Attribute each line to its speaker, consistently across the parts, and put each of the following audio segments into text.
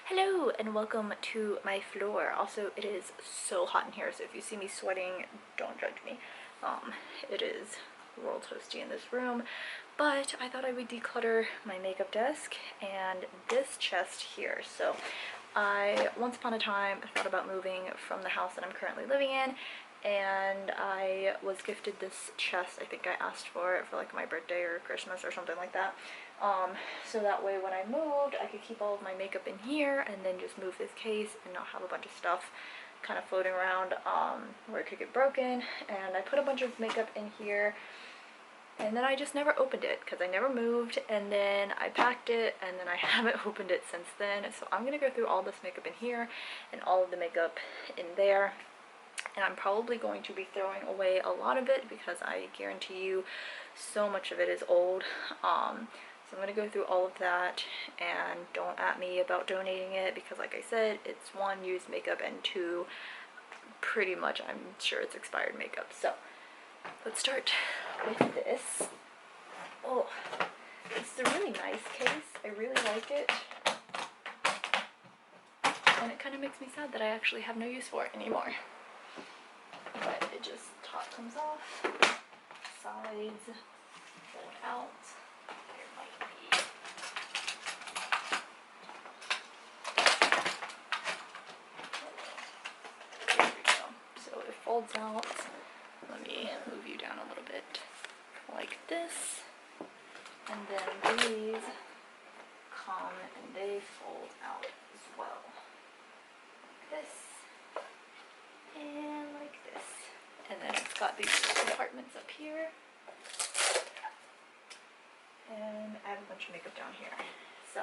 Speaker 1: Hello and welcome to my floor. Also, it is so hot in here, so if you see me sweating, don't judge me. It is real toasty in this room, but I thought I would declutter my makeup desk and this chest here. So I once upon a time thought about moving from the house that I'm currently living in, and I was gifted this chest. I think I asked for it for like my birthday or Christmas or something like that. So that way when I moved, I could keep all of my makeup in here and then just move this case and not have a bunch of stuff kind of floating around where it could get broken. And I put a bunch of makeup in here, and then I just never opened it because I never moved, and then I packed it, and then I haven't opened it since then. So I'm gonna go through all this makeup in here and all of the makeup in there, and I'm probably going to be throwing away a lot of it because I guarantee you so much of it is old. So I'm going to go through all of that, and don't at me about donating it because, like I said, it's one, used makeup, and two, pretty much I'm sure it's expired makeup. So let's start with this. Oh, it's a really nice case. I really like it. And it kind of makes me sad that I actually have no use for it anymore. But it just, top comes off, sides going out. There might be. There we go. So it folds out. Let me move you down a little bit. Like this. And then these come and they fold out as well. Like this. And like this. And then it's got these compartments up here. And I have a bunch of makeup down here. So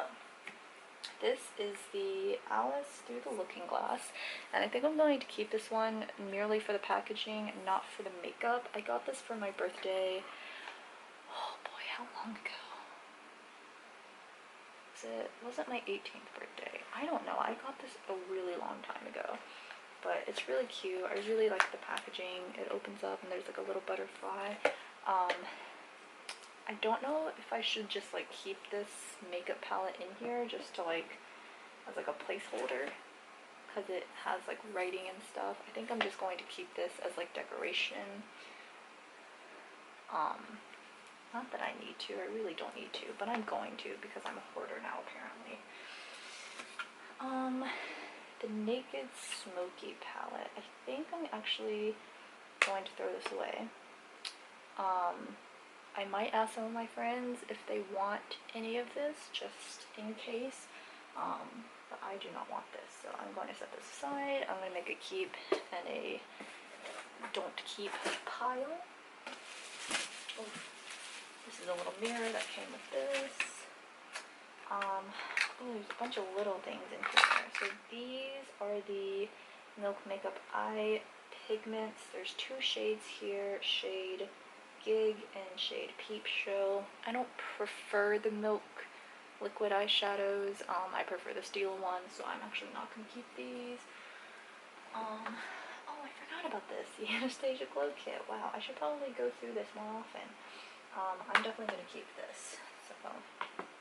Speaker 1: this is the Alice Through the Looking Glass, and I think I'm going to keep this one merely for the packaging and not for the makeup. I got this for my birthday. Oh boy, how long ago? Wasn't my 18th birthday? I don't know. I got this a really long time ago. But it's really cute. I really like the packaging. It opens up and there's like a little butterfly. I don't know if I should just like keep this makeup palette in here just to like as like a placeholder, because it has like writing and stuff. I think I'm just going to keep this as like decoration. Not that I need to, I really don't need to, but I'm going to because I'm a hoarder now apparently. The Naked Smoky palette. I think I'm actually going to throw this away. I might ask some of my friends if they want any of this, just in case. But I do not want this, so I'm going to set this aside. I'm going to make a keep and a don't keep pile. Oh, this is a little mirror that came with this. Oh, there's a bunch of little things in here. So these are the Milk Makeup Eye Pigments. There's two shades here, shade Gig and shade Peep Show. I don't prefer the Milk liquid eyeshadows. I prefer the steel ones, so I'm actually not going to keep these. Oh, I forgot about this. The Anastasia Glow Kit. Wow, I should probably go through this more often. I'm definitely going to keep this. So,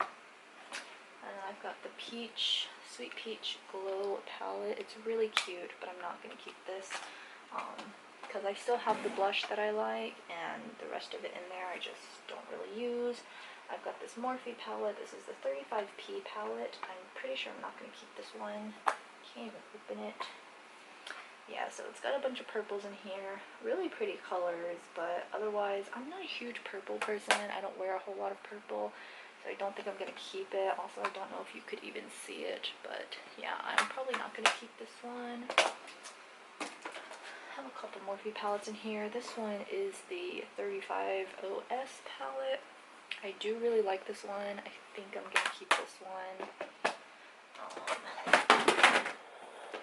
Speaker 1: and then I've got the Sweet Peach Glow palette. It's really cute, but I'm not going to keep this. Because I still have the blush that I like, and the rest of it in there I just don't really use. I've got this Morphe palette. This is the 35P palette. I'm pretty sure I'm not going to keep this one. Can't even open it. Yeah, so it's got a bunch of purples in here. Really pretty colors, but otherwise I'm not a huge purple person. I don't wear a whole lot of purple, so I don't think I'm going to keep it. Also, I don't know if you could even see it, but yeah, I'm probably not going to keep this one. I have a couple Morphe palettes in here. This one is the 35OS palette. I do really like this one. I think I'm going to keep this one.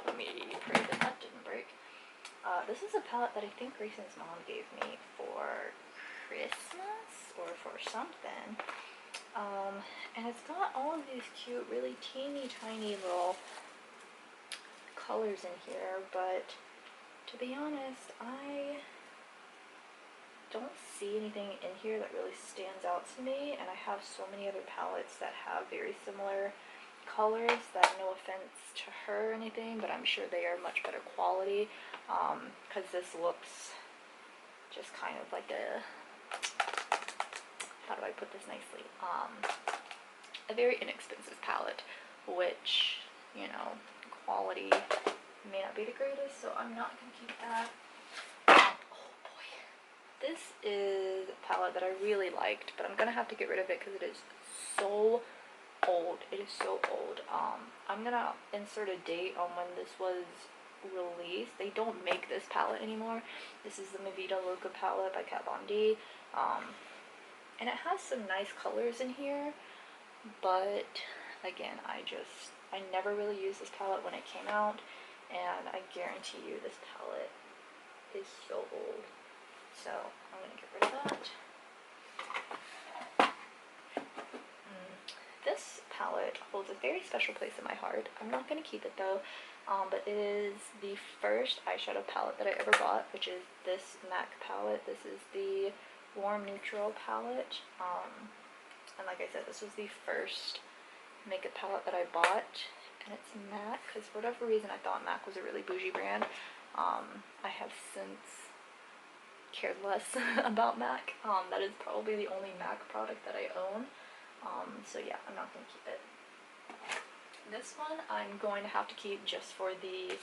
Speaker 1: Let me pray that that didn't break. This is a palette that I think Grayson's mom gave me for Christmas or for something. And it's got all of these cute, really teeny tiny little colors in here, but to be honest, I don't see anything in here that really stands out to me, and I have so many other palettes that have very similar colors that, no offense her or anything, but I'm sure they are much better quality, because this looks just kind of like a, how do I put this nicely, a very inexpensive palette, which, you know, quality may not be the greatest, so I'm not going to keep that. Oh boy. This is a palette that I really liked, but I'm going to have to get rid of it because it is so old. It is so old. I'm going to insert a date on when this was released. They don't make this palette anymore. This is the Mavita Loca palette by Kat Von D. And it has some nice colors in here, but again, I never really used this palette when it came out, and I guarantee you this palette is so old. So I'm going to get rid of that. This palette holds a very special place in my heart. I'm not going to keep it though, but it is the first eyeshadow palette that I ever bought, which is this MAC palette. This is the Warm Neutral palette, and like I said, this was the first makeup palette that I bought, and it's MAC, because for whatever reason I thought MAC was a really bougie brand. I have since cared less about MAC. That is probably the only MAC product that I own. So yeah, I'm not going to keep it. This one I'm going to have to keep just for the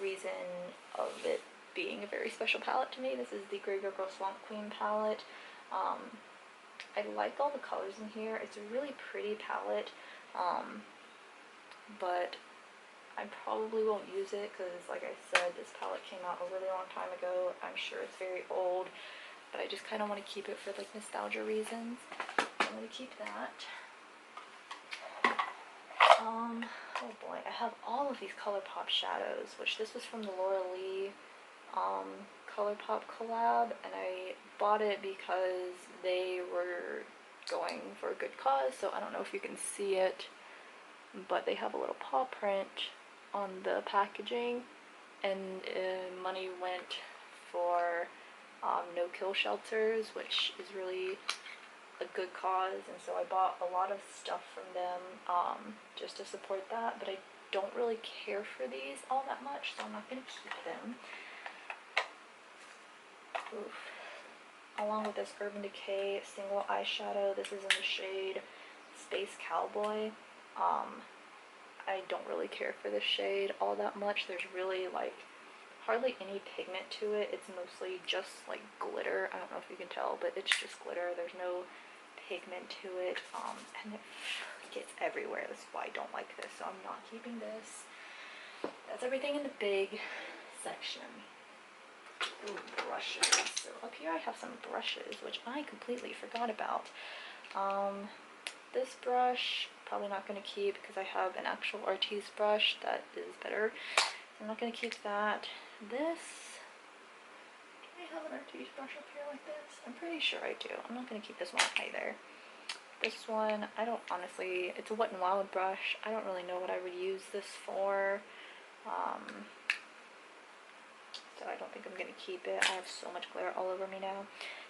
Speaker 1: reason of it being a very special palette to me. This is the Grey Girl Swamp Queen palette. I like all the colors in here. It's a really pretty palette, but I probably won't use it because, like I said, this palette came out a really long time ago. I'm sure it's very old, but I just kind of want to keep it for like nostalgia reasons. I'm going to keep that. Oh boy, I have all of these ColourPop shadows, which this was from the Laura Lee ColourPop collab, and I bought it because they were going for a good cause. So I don't know if you can see it, but they have a little paw print on the packaging, and money went for no kill shelters, which is really a good cause, and so I bought a lot of stuff from them just to support that, but I don't really care for these all that much, so I'm not going to keep them. Oof. Along with this Urban Decay single eyeshadow, this is in the shade Space Cowboy. I don't really care for this shade all that much. There's really like hardly any pigment to it. It's mostly just like glitter. I don't know if you can tell, but it's just glitter. There's no pigment to it, and it gets everywhere. That's why I don't like this, so I'm not keeping this. That's everything in the big section. Ooh, brushes. So up here I have some brushes, which I completely forgot about. This brush, probably not going to keep because I have an actual Artiste brush that is better. I'm not going to keep that. This, do I have an Artiste brush up here like this? I'm pretty sure I do. I'm not going to keep this one either. This one, I don't honestly, it's a Wet n Wild brush. I don't really know what I would use this for. So I don't think I'm going to keep it. I have so much glitter all over me now.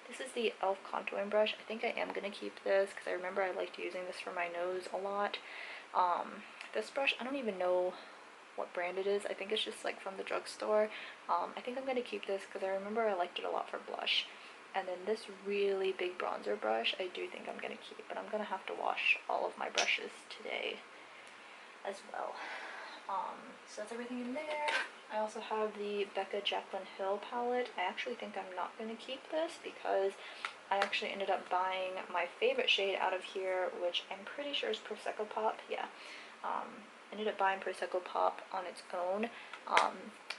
Speaker 1: This is the e.l.f. contouring brush. I think I am going to keep this because I remember I liked using this for my nose a lot. This brush, I don't even know what brand it is. I think it's just like from the drugstore. I think I'm going to keep this because I remember I liked it a lot for blush. And then this really big bronzer brush, I do think I'm going to keep, but I'm going to have to wash all of my brushes today as well. So that's everything in there. I also have the Becca Jaclyn Hill palette. I actually think I'm not going to keep this because I actually ended up buying my favorite shade out of here, which I'm pretty sure is Prosecco Pop. Yeah. Ended up buying Prosecco Pop on its own.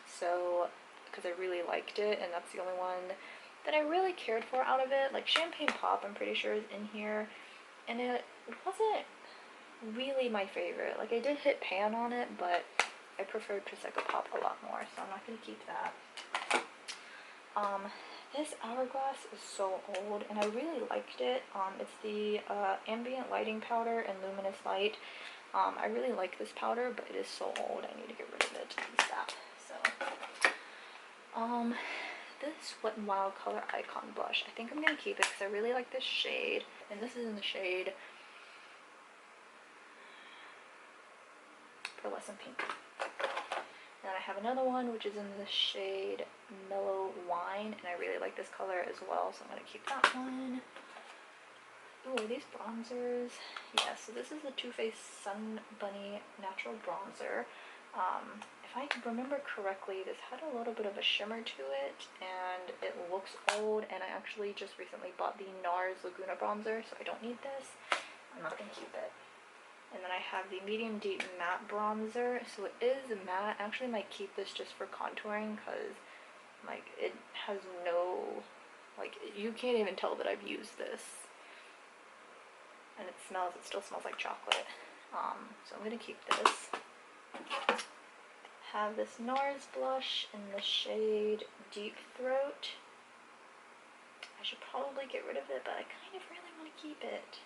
Speaker 1: So, because I really liked it, and that's the only one that I really cared for out of it. Like Champagne Pop, I'm pretty sure is in here, and it wasn't really my favorite. Like I did hit pan on it, but I preferred Prosecco Pop a lot more, so I'm not going to keep that. This Hourglass is so old, and I really liked it. It's the Ambient Lighting Powder in Luminous Light. I really like this powder, but it is so old, I need to get rid of it ASAP. So, this Wet n Wild Color Icon blush, I think I'm going to keep it because I really like this shade, and this is in the shade Pearlescent Pink. Then I have another one which is in the shade Mellow Wine, and I really like this color as well, so I'm going to keep that one. Ooh, are these bronzers? Yeah, so this is the Too Faced Sun Bunny Natural Bronzer. If I remember correctly, this had a little bit of a shimmer to it, and it looks old, and I actually just recently bought the NARS Laguna Bronzer, so I don't need this. I'm not going to keep it. And then I have the Medium Deep Matte Bronzer. So it is matte. I actually might keep this just for contouring because, like, it has no, like, you can't even tell that I've used this. And it still smells like chocolate. So I'm going to keep this. Have this NARS blush in the shade Deep Throat. I should probably get rid of it, but I kind of really want to keep it.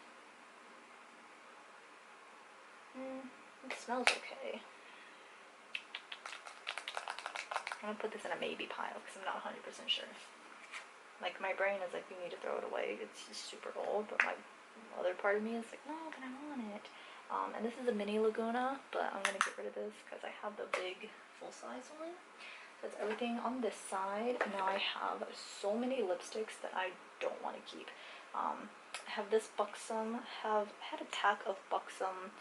Speaker 1: It smells okay. I'm gonna put this in a maybe pile because I'm not 100% sure. Like, my brain is like, you need to throw it away. It's just super old, but my other part of me is like, no, but I want it. And this is a mini Laguna, but I'm gonna get rid of this because I have the big full-size one. That's everything on this side. And now I have so many lipsticks that I don't want to keep. I have this Buxom. I had a pack of Buxom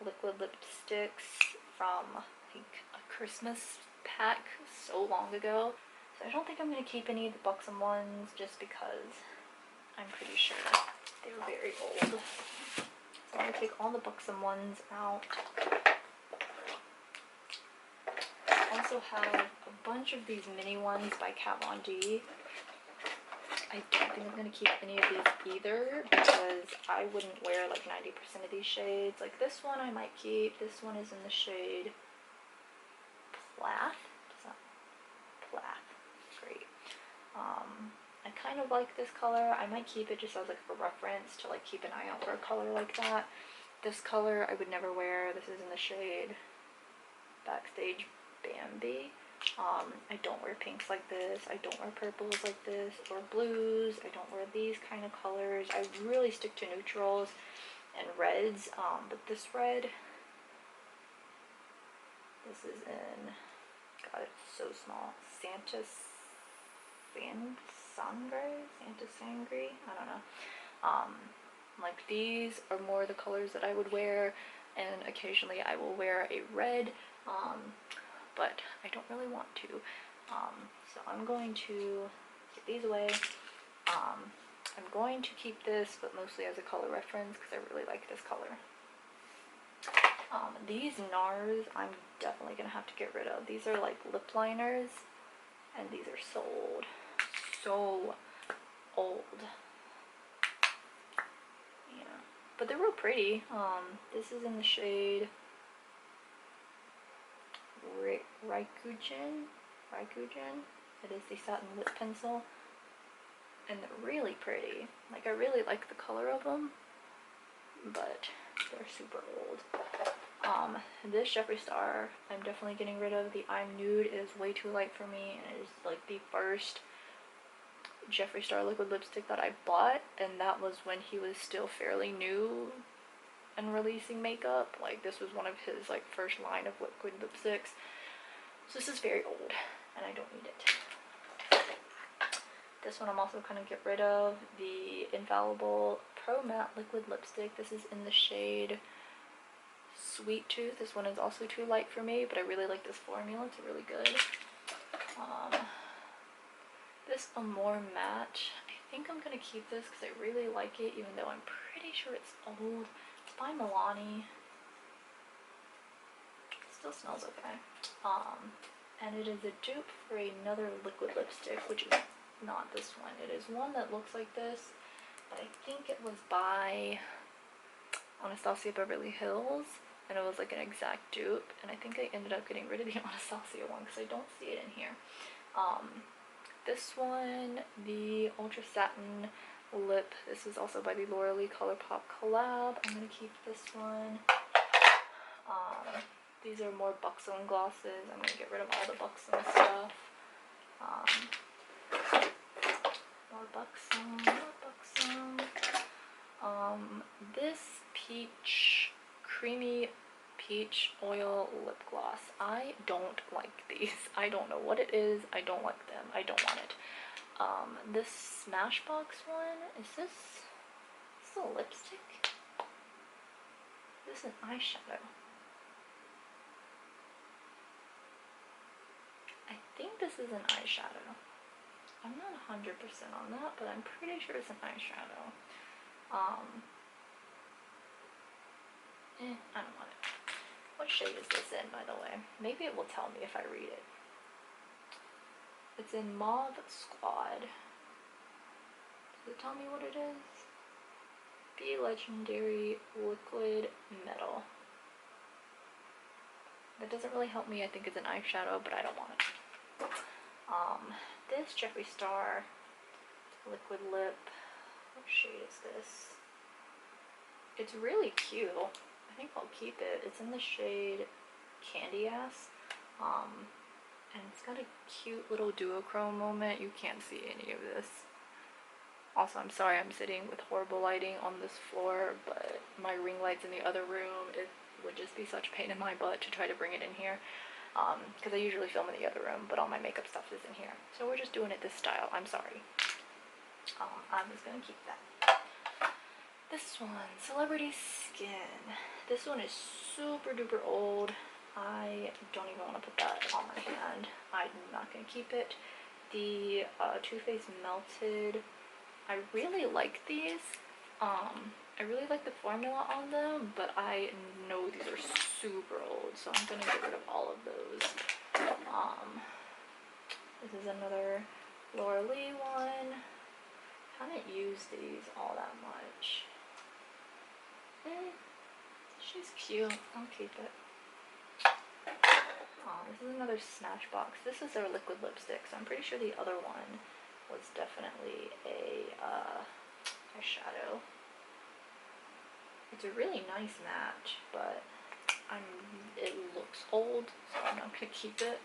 Speaker 1: liquid lipsticks from, like, a Christmas pack so long ago. So I don't think I'm going to keep any of the Buxom ones just because I'm pretty sure they were very old. So I'm going to take all the Buxom ones out. I also have a bunch of these mini ones by Kat Von D. I don't think I'm going to keep any of these either because I wouldn't wear like 90% of these shades. Like this one I might keep. This one is in the shade Plath. Plath. Great. I kind of like this color. I might keep it just as like a reference to like keep an eye out for a color like that. This color I would never wear. This is in the shade Backstage Bambi. I don't wear pinks like this. I don't wear purples like this or blues. I don't wear these kind of colors. I really stick to neutrals and reds. But this red, this is in, God, it's so small. Santa Sangre? I don't know. Like these are more the colors that I would wear, and occasionally I will wear a red. But I don't really want to. So I'm going to get these away. I'm going to keep this, but mostly as a color reference because I really like this color. These NARS I'm definitely going to have to get rid of. These are like lip liners, and these are so old. So old. Yeah. But they're real pretty. This is in the shade Raikujen. It is the satin lip pencil, and they're really pretty. Like, I really like the color of them, but they're super old. This Jeffree Star I'm definitely getting rid of. The I'm Nude is way too light for me, and it is like the first Jeffree Star liquid lipstick that I bought, and that was when he was still fairly new and releasing makeup. Like, this was one of his like first line of liquid lipsticks. So this is very old, and I don't need it. This one I'm also gonna get rid of. The Infallible Pro Matte Liquid Lipstick. This is in the shade Sweet Tooth. This one is also too light for me, but I really like this formula. It's really good. This Amore Matte. I think I'm gonna keep this because I really like it, even though I'm pretty sure it's old. It's by Milani. It still smells okay. And it is a dupe for another liquid lipstick, which is not this one. It is one that looks like this, but I think it was by Anastasia Beverly Hills, and it was like an exact dupe, and I think I ended up getting rid of the Anastasia one because I don't see it in here. This one, the Ultra Satin Lip, this is also by the Laura Lee ColourPop collab. I'm going to keep this one. These are more Buxom glosses. I'm going to get rid of all the Buxom stuff. More Buxom. This creamy Peach Oil Lip Gloss. I don't like these. I don't know what it is. I don't like them. I don't want it. This Smashbox one, is this a lipstick? This is an eyeshadow. I think this is an eyeshadow. I'm not 100% on that, but I'm pretty sure it's an eyeshadow. I don't want it. What shade is this in, by the way? Maybe it will tell me if I read it. It's in Mauve Squad. Does it tell me what it is? Be Legendary Liquid Metal. That doesn't really help me. I think it's an eyeshadow, but I don't want it. This Jeffree Star Liquid Lip. What shade is this? It's really cute. I think I'll keep it. It's in the shade Candy Ass. And it's got a cute little duochrome moment. You can't see any of this. Also, I'm sorry I'm sitting with horrible lighting on this floor, but my ring light's in the other room. It would just be such a pain in my butt to try to bring it in here. Because I usually film in the other room, but all my makeup stuff is in here. So we're just doing it this style. I'm sorry. I'm just gonna keep that. This one, Celebrity Skin. This one is super duper old. I don't even want to put that on my hand. I'm not gonna keep it. The Too Faced Melted. I really like these. I really like the formula on them, but I know these are super old, so I'm gonna get rid of all of those. This is another Laura Lee one. Haven't used these all that much. She's cute. I'll keep it. This is another Smashbox. This is their liquid lipstick, so I'm pretty sure the other one was definitely a eyeshadow. It's a really nice match, but it looks old, so I'm not gonna keep it.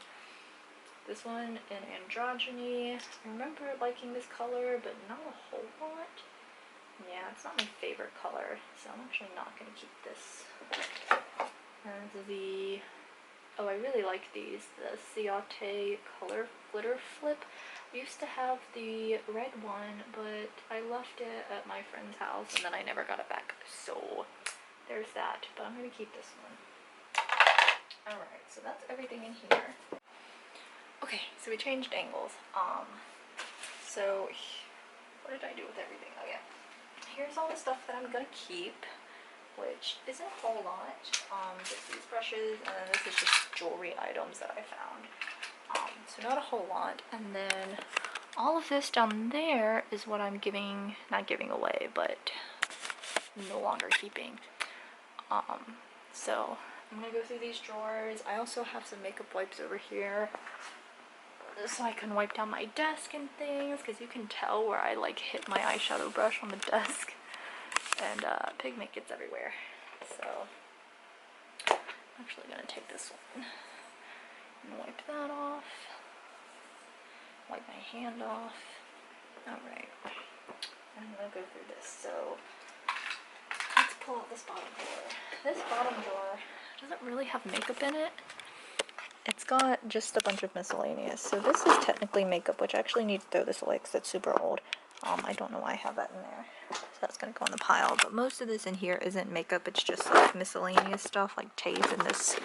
Speaker 1: This one in Androgyny. I remember liking this color, but not a whole lot. Yeah, it's not my favorite color, so I'm actually not gonna keep this. And oh, I really like these. The Ciate Color Glitter Flip. I used to have the red one, but I left it at my friend's house and then I never got it back. So there's that, but I'm gonna keep this one. Alright, so that's everything in here. Okay, so we changed angles. So what did I do with everything? Oh yeah. Here's all the stuff that I'm gonna keep, which isn't a whole lot. Just these brushes, and then this is just jewelry items that I found. So not a whole lot. And then all of this down there is what I'm not giving away, but no longer keeping. So I'm gonna go through these drawers. I also have some makeup wipes over here, so I can wipe down my desk and things, because you can tell where I like hit my eyeshadow brush on the desk, and pigment gets everywhere. So I'm actually gonna take this one and wipe that off, wipe my hand off. Alright, I'm gonna go through this. So let's pull out this bottom drawer. This bottom drawer doesn't really have makeup in it. It's got just a bunch of miscellaneous. So this is technically makeup, which I actually need to throw this away because it's super old. I don't know why I have that in there. So that's going to go in the pile. But most of this in here isn't makeup. It's just like miscellaneous stuff like tape and this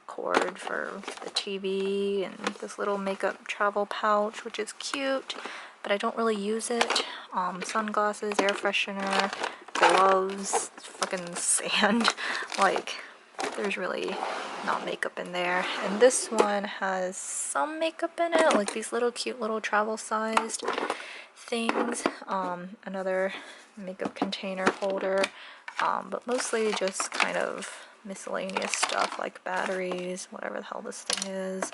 Speaker 1: cord for the TV and this little makeup travel pouch, which is cute, but I don't really use it. Sunglasses, air freshener, gloves, fucking sand. Like, there's really not makeup in there. And this one has some makeup in it, like these little cute little travel sized things. Another makeup container holder, but mostly just kind of miscellaneous stuff like batteries, whatever the hell this thing is,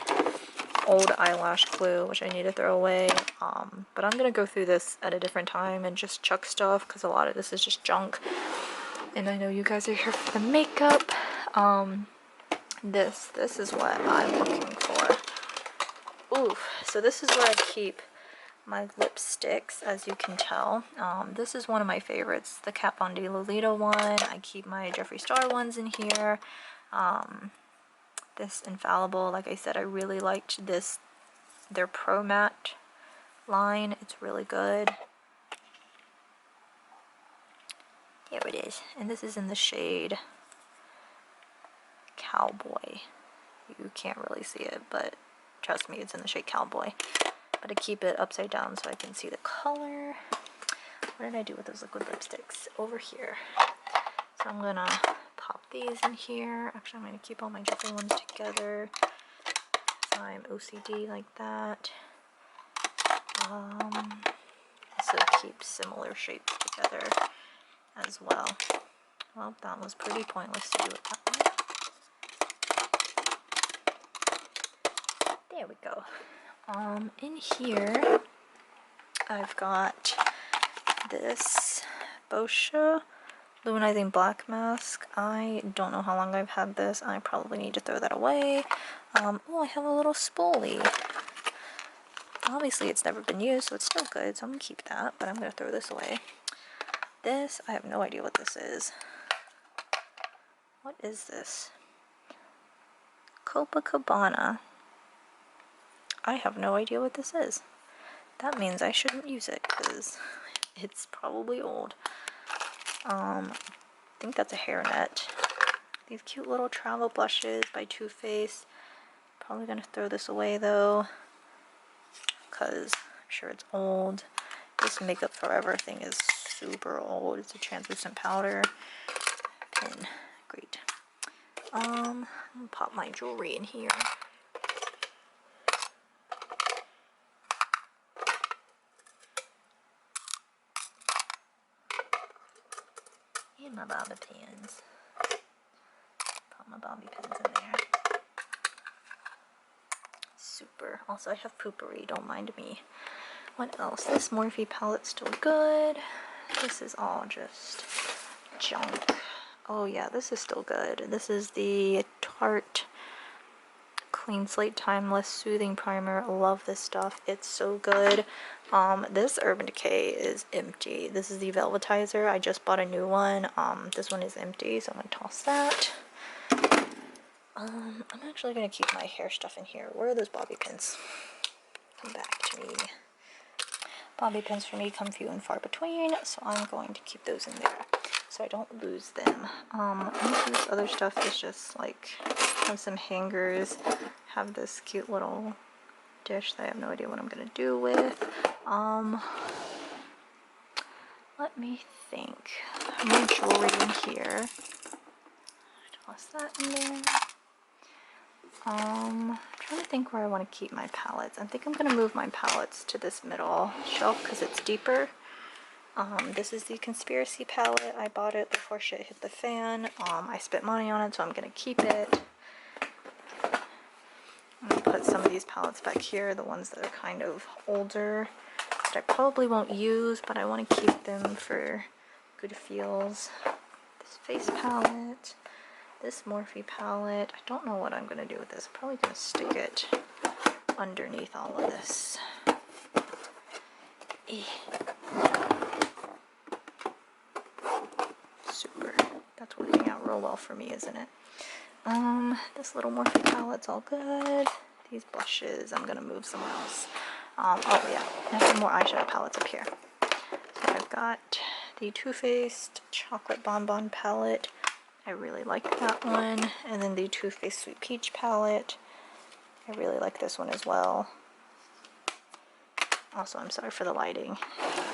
Speaker 1: old eyelash glue, which I need to throw away. But I'm gonna go through this at a different time and just chuck stuff, because a lot of this is just junk. And I know you guys are here for the makeup. This is what I'm looking for. Oof. So this is where I keep my lipsticks, as you can tell. This is one of my favorites, the Kat Von D Lolita one. I keep my Jeffree Star ones in here. This Infallible, like I said, I really liked this, their Pro Matte line. It's really good. There it is. And this is in the shade Cowboy. You can't really see it, but trust me, it's in the shade Cowboy. But I keep it upside down so I can see the color. What did I do with those liquid lipsticks? Over here. So I'm gonna pop these in here. Actually, I'm gonna keep all my different ones together. So I'm OCD like that. So keep similar shapes together as well. Well, that was pretty pointless to do it that way. There we go. In here, I've got this Boscia Luminizing Black Mask. I don't know how long I've had this. I probably need to throw that away. Oh, I have a little spoolie. Obviously, it's never been used, so it's still good, so I'm going to keep that, but I'm going to throw this away. This, I have no idea what this is. What is this? Copacabana. I have no idea what this is. That means I shouldn't use it, because it's probably old. I think that's a hairnet. These cute little travel blushes by Too Faced. Probably going to throw this away, though, because I'm sure it's old. This Makeup Forever thing is super old. It's a translucent powder. And great. I'm gonna pop my jewelry in here. And my bobby pins. Pop my bobby pins in there. Super. Also, I have poopery. Don't mind me. What else? This Morphe palette's still good. This is all just junk. Oh yeah, this is still good. This is the Tarte Clean Slate Timeless Soothing Primer. Love this stuff. It's so good. This Urban Decay is empty. This is the Velvetizer. I just bought a new one. This one is empty, so I'm going to toss that. I'm actually going to keep my hair stuff in here. Where are those bobby pins? Come back to me. Bobby pins for me come few and far between, so I'm going to keep those in there so I don't lose them. This other stuff is just like, have some hangers, have this cute little dish that I have no idea what I'm going to do with. Let me think. More jewelry in here. Toss that in there. I'm trying to think where I want to keep my palettes. I think I'm going to move my palettes to this middle shelf because it's deeper. This is the Conspiracy palette. I bought it before shit hit the fan. I spent money on it, so I'm going to keep it. I'm going to put some of these palettes back here, the ones that are kind of older, that I probably won't use, but I want to keep them for good feels. This face palette. This Morphe palette. I don't know what I'm going to do with this. I'm probably going to stick it underneath all of this. Super. That's working out real well for me, isn't it? This little Morphe palette's all good. These blushes, I'm going to move somewhere else. Oh yeah, I have some more eyeshadow palettes up here. So I've got the Too Faced Chocolate Bonbon palette. I really like that one. And then the Too Faced Sweet Peach palette. I really like this one as well. Also, I'm sorry for the lighting.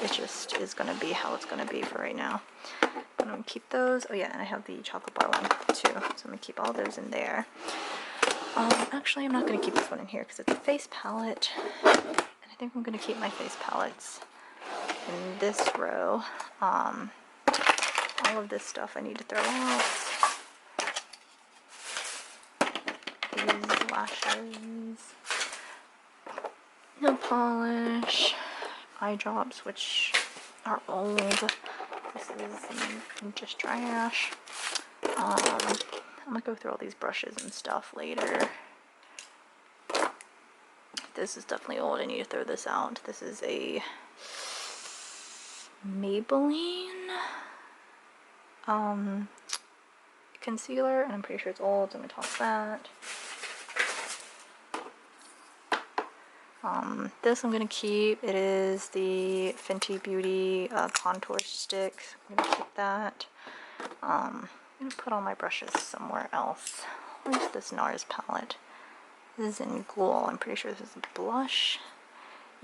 Speaker 1: It just is going to be how it's going to be for right now. I'm going to keep those. Oh yeah, and I have the chocolate bar one too. So I'm going to keep all those in there. Actually, I'm not going to keep this one in here because it's a face palette. And I think I'm going to keep my face palettes in this row. All of this stuff I need to throw out. These lashes, nail polish, eye drops, which are old. This is just trash. I'm gonna go through all these brushes and stuff later. This is definitely old. I need to throw this out. This is a Maybelline concealer, and I'm pretty sure it's old, so I'm gonna toss that. This I'm gonna keep. It is the Fenty Beauty contour stick. I'm gonna keep that. I'm gonna put all my brushes somewhere else. Where's this NARS palette? This is in Ghoul. I'm pretty sure this is a blush.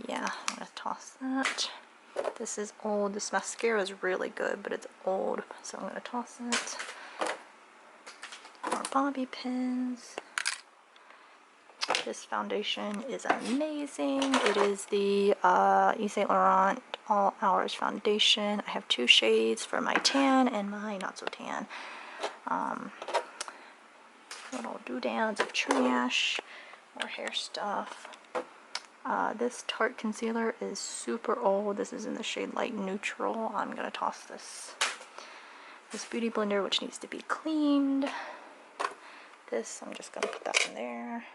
Speaker 1: Yeah, I'm gonna toss that. This is old. This mascara is really good, but it's old, so I'm gonna toss it. More bobby pins. This foundation is amazing. It is the Yves Saint Laurent All Hours foundation. I have 2 shades for my tan and my not so tan. Little doodads of trash, more hair stuff. This Tarte concealer is super old. This is in the shade Light Neutral. I'm gonna toss this. This beauty blender, which needs to be cleaned. This, I'm just gonna put that in there.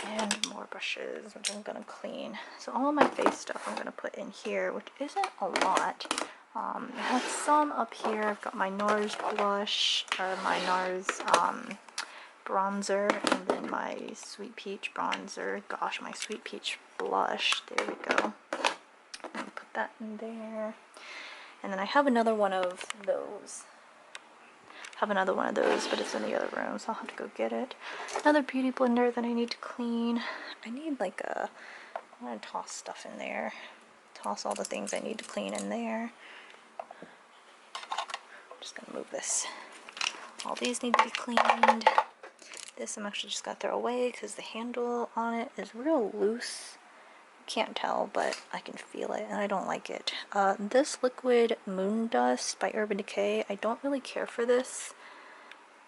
Speaker 1: And more brushes, which I'm gonna clean. So all of my face stuff I'm gonna put in here, which isn't a lot. I have some up here. I've got my NARS blush, or my NARS bronzer, and then my Sweet Peach bronzer. Gosh, my Sweet Peach blush. There we go. I'm gonna put that in there. And then I have another one of those. But it's in the other room, so I'll have to go get it. Another beauty blender that I need to clean. I need like I'm gonna toss stuff in there. Toss all the things I need to clean in there. I'm just gonna move this. All these need to be cleaned. This I'm actually just gonna throw away because the handle on it is real loose. You can't tell, but I can feel it and I don't like it. This liquid Moon Dust by Urban Decay, I don't really care for this,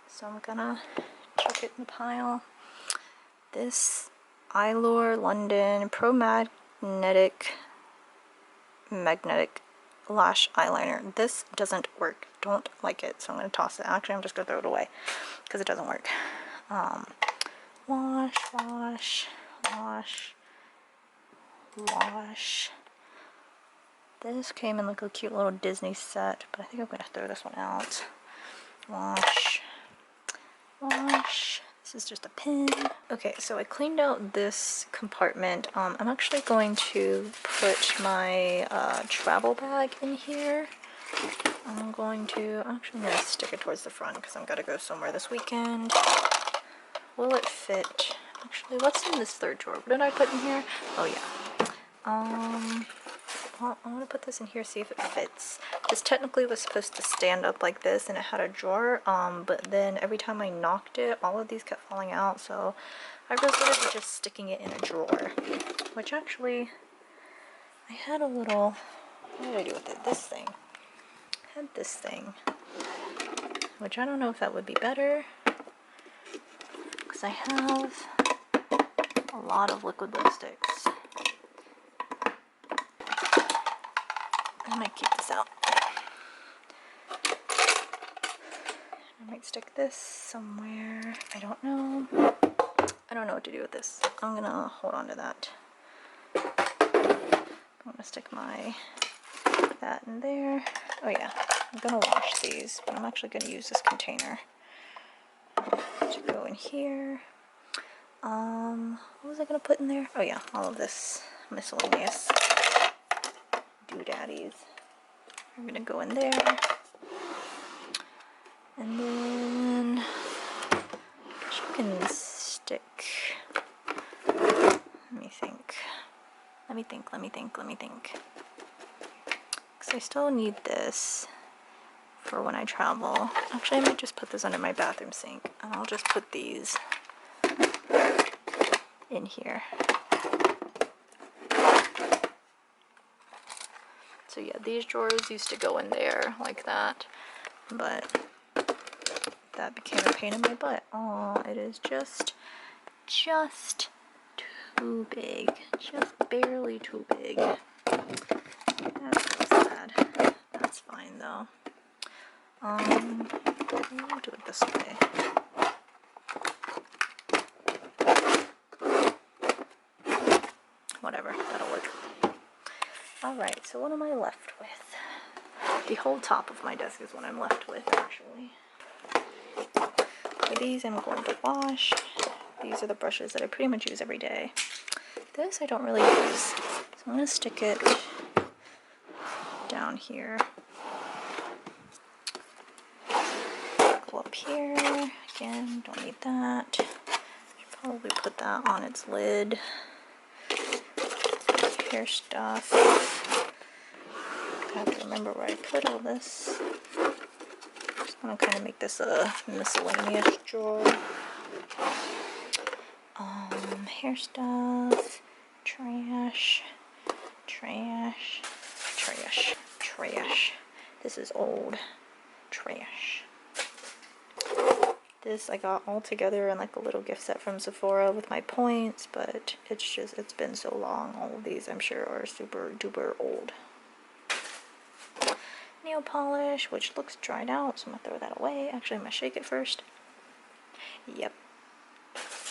Speaker 1: so I'm gonna chuck it in the pile. This Eyelure London Pro Magnetic Lash Eyeliner. This doesn't work. Don't like it, so I'm gonna toss it. Actually, I'm just gonna throw it away because it doesn't work. Wash, wash, wash, wash. This came in like a cute little Disney set, but I think I'm gonna throw this one out. Wash, wash. This is just a pin. Okay, so I cleaned out this compartment. I'm actually going to put my travel bag in here. I'm actually gonna stick it towards the front because I'm gonna go somewhere this weekend. Will it fit? Actually, what's in this third drawer? What did I put in here? Oh yeah. Well, I'm gonna put this in here, see if it fits. This technically was supposed to stand up like this, and it had a drawer. But then every time I knocked it, all of these kept falling out. So I resorted to just sticking it in a drawer. Which actually, I had a little. What did I do with it? This thing. I had this thing, which I don't know if that would be better. I have a lot of liquid lipsticks. I might keep this out. I might stick this somewhere. I don't know. I don't know what to do with this. I'm gonna hold on to that. I'm gonna stick that in there. Oh yeah, I'm gonna wash these, but I'm actually gonna use this container to go in here. What was I gonna put in there? Oh yeah, all of this miscellaneous doodaddies. I'm gonna go in there. And then you can stick. Let me think. Because I still need this for when I travel. Actually, I might just put this under my bathroom sink, and I'll just put these in here. So yeah, these drawers used to go in there like that, but that became a pain in my butt. Oh, it is just too big. Just barely too big. That's so sad. That's fine though. We'll do it this way. Whatever, that'll work. Alright, so what am I left with? The whole top of my desk is what I'm left with, actually. So these I'm going to wash. These are the brushes that I pretty much use every day. This I don't really use, so I'm going to stick it down here. Go up here, again, don't need that. Should probably put that on its lid. Hair stuff. I have to remember where I put all this. Just want to kind of make this a miscellaneous drawer. Hair stuff, trash, trash, trash, trash. This is old. Trash. This I got all together in like a little gift set from Sephora with my points, but it's been so long. All of these I'm sure are super duper old. Nail polish, which looks dried out, so I'm gonna throw that away. Actually, I'm gonna shake it first. Yep.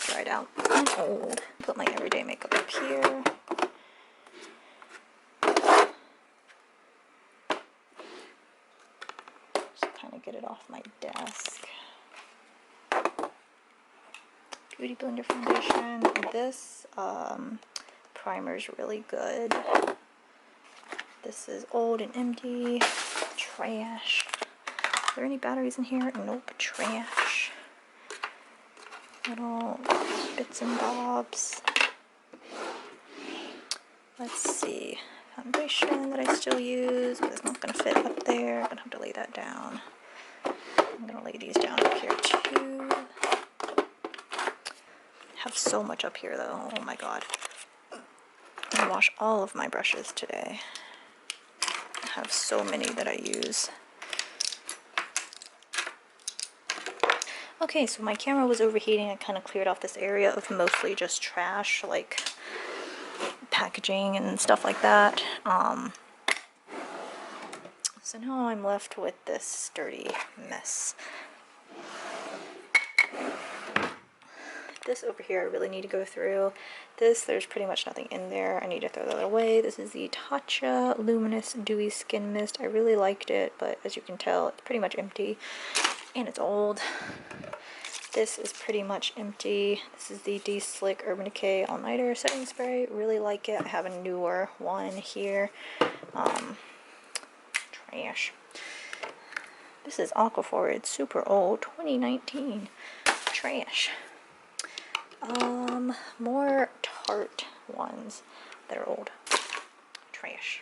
Speaker 1: Dried out and old. Put my everyday makeup up here. Just kind of get it off my desk. Beauty Blender foundation. This primer is really good. This is old and empty. Trash. Are there any batteries in here? Nope. Trash. Little bits and bobs. Let's see. Foundation that I still use, but it's not going to fit up there. I'm going to have to lay that down. I'm going to lay these down up here too. I have so much up here though. Oh my god. I'm going to wash all of my brushes today. I have so many that I use. Okay, so my camera was overheating. I kind of cleared off this area of mostly just trash, like packaging and stuff like that. So now I'm left with this dirty mess. This over here I really need to go through. This, there's pretty much nothing in there. I need to throw that away. This is the Tatcha Luminous Dewy Skin Mist. I really liked it, but as you can tell, it's pretty much empty. And it's old. This is pretty much empty. This is the De-Slick Urban Decay All Nighter Setting Spray. Really like it. I have a newer one here. Trash. This is Aquaphor. It's super old. 2019. Trash. More Tarte ones that are old. Trash.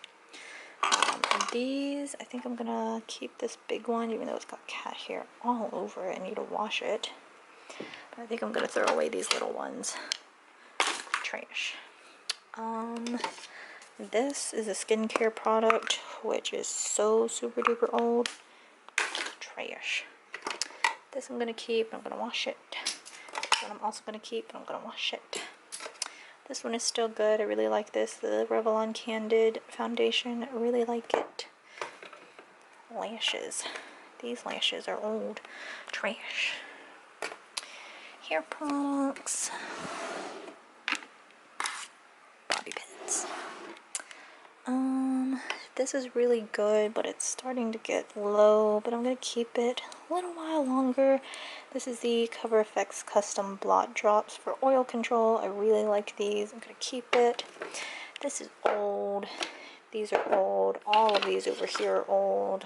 Speaker 1: These, I think I'm gonna keep this big one, even though it's got cat hair all over it. I need to wash it. But I think I'm gonna throw away these little ones. Trash. This is a skincare product, which is so super duper old. Trash. This I'm gonna keep, I'm gonna wash it. This one I'm also gonna keep, and I'm gonna wash it. This one is still good. I really like this. The Revlon Candid foundation. I really like it. Lashes. These lashes are old. Trash. Hair products. Bobby pins. This is really good, but it's starting to get low, but I'm going to keep it a little while longer. This is the Cover FX Custom Blot Drops for oil control. I really like these. I'm going to keep it. This is old. These are old. All of these over here are old.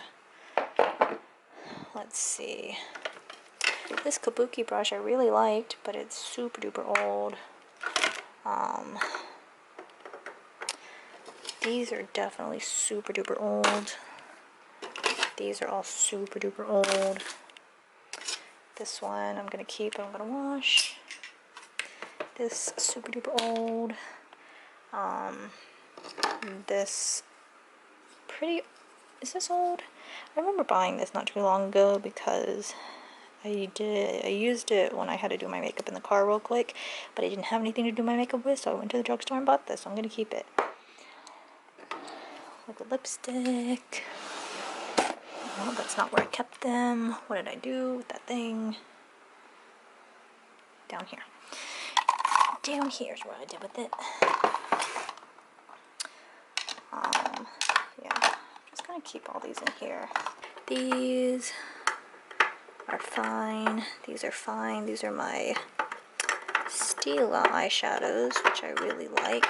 Speaker 1: Let's see. This Kabuki brush I really liked, but it's super duper old. These are definitely super duper old. These are all super duper old. This one I'm gonna keep and I'm gonna wash. This super duper old. This pretty, is this old? I remember buying this not too long ago because I used it when I had to do my makeup in the car real quick, but I didn't have anything to do my makeup with, so I went to the drugstore and bought this, so I'm gonna keep it. Liquid lipstick. Oh, that's not where I kept them. What did I do with that thing? Down here. Down here's what I did with it. Yeah, I'm just gonna keep all these in here. These are fine. These are fine. These are my Stila eyeshadows, which I really like.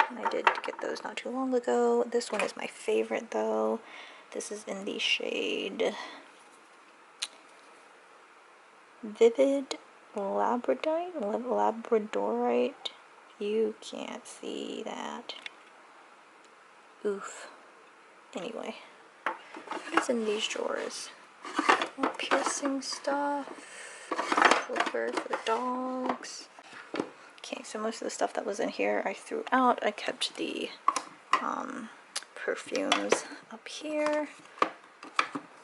Speaker 1: And I did get those not too long ago. This one is my favorite though. This is in the shade Vivid Labradorite. You can't see that. Oof. Anyway, what's in these drawers? More piercing stuff. Clipper for dogs. Okay, so most of the stuff that was in here I threw out. I kept the perfumes up here.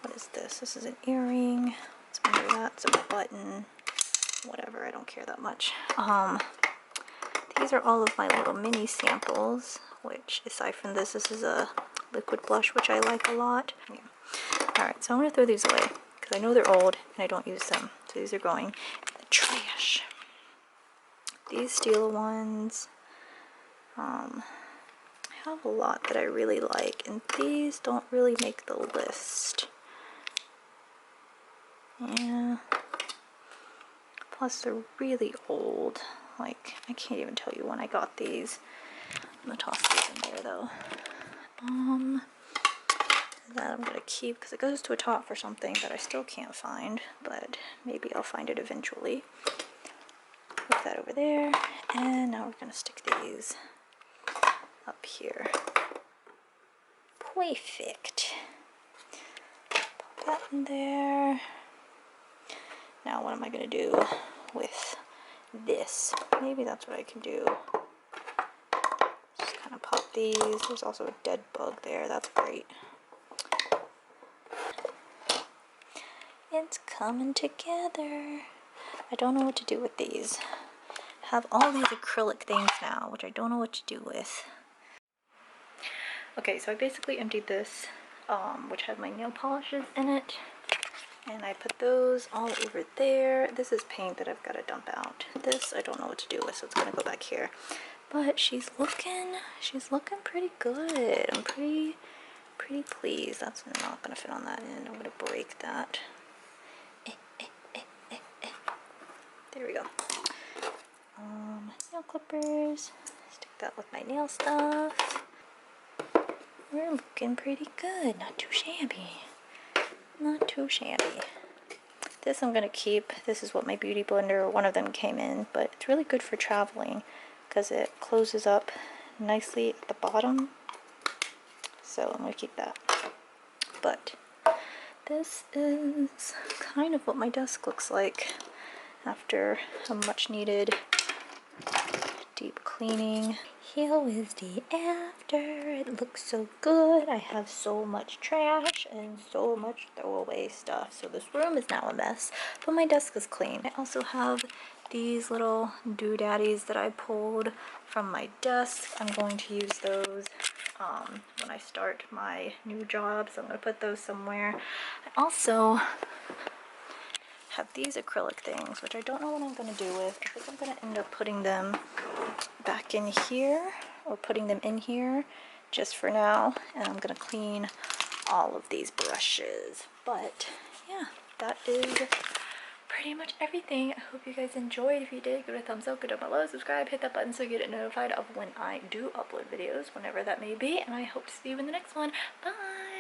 Speaker 1: What is this? This is an earring. What's under that? It's a button. Whatever, I don't care that much. These are all of my little mini samples, which aside from this is a liquid blush, which I like a lot. Yeah. Alright, so I'm going to throw these away, because I know they're old and I don't use them. So these are going in the trash. These Stila ones, I have a lot that I really like, and these don't really make the list. Yeah. Plus they're really old. Like, I can't even tell you when I got these. I'm gonna toss these in there though. That I'm gonna keep because it goes to a top for something that I still can't find, but maybe I'll find it eventually. Put that over there, and now we're gonna stick these up here. Perfect. Pop that in there. Now what am I gonna do with this? Maybe that's what I can do. Just kind of pop these. There's also a dead bug there. That's great. It's coming together. I don't know what to do with these. I have all these acrylic things now, which I don't know what to do with. Okay, so I basically emptied this, which had my nail polishes in it. And I put those all over there. This is paint that I've got to dump out. This I don't know what to do with, so it's gonna go back here. But she's looking pretty good. I'm pretty pleased. That's not gonna fit on that end. I'm gonna break that. There we go. Nail clippers. Stick that with my nail stuff. We're looking pretty good. Not too shabby. Not too shabby. This I'm gonna keep. This is what my beauty blender, one of them came in, but it's really good for traveling because it closes up nicely at the bottom. So I'm gonna keep that. But this is kind of what my desk looks like after a much needed deep cleaning. Here is the after. It looks so good. I have so much trash and so much throwaway stuff. So this room is now a mess, but my desk is clean. I also have these little doodaddies that I pulled from my desk. I'm going to use those when I start my new job, so I'm going to put those somewhere. I also have these acrylic things, which I don't know what I'm going to do with. I think I'm going to end up putting them back in here, or putting them in here just for now, and I'm going to clean all of these brushes. But yeah, that is pretty much everything. I hope you guys enjoyed. If you did, give it a thumbs up, go down below, subscribe, hit that button so you get notified of when I do upload videos, whenever that may be, and I hope to see you in the next one. Bye!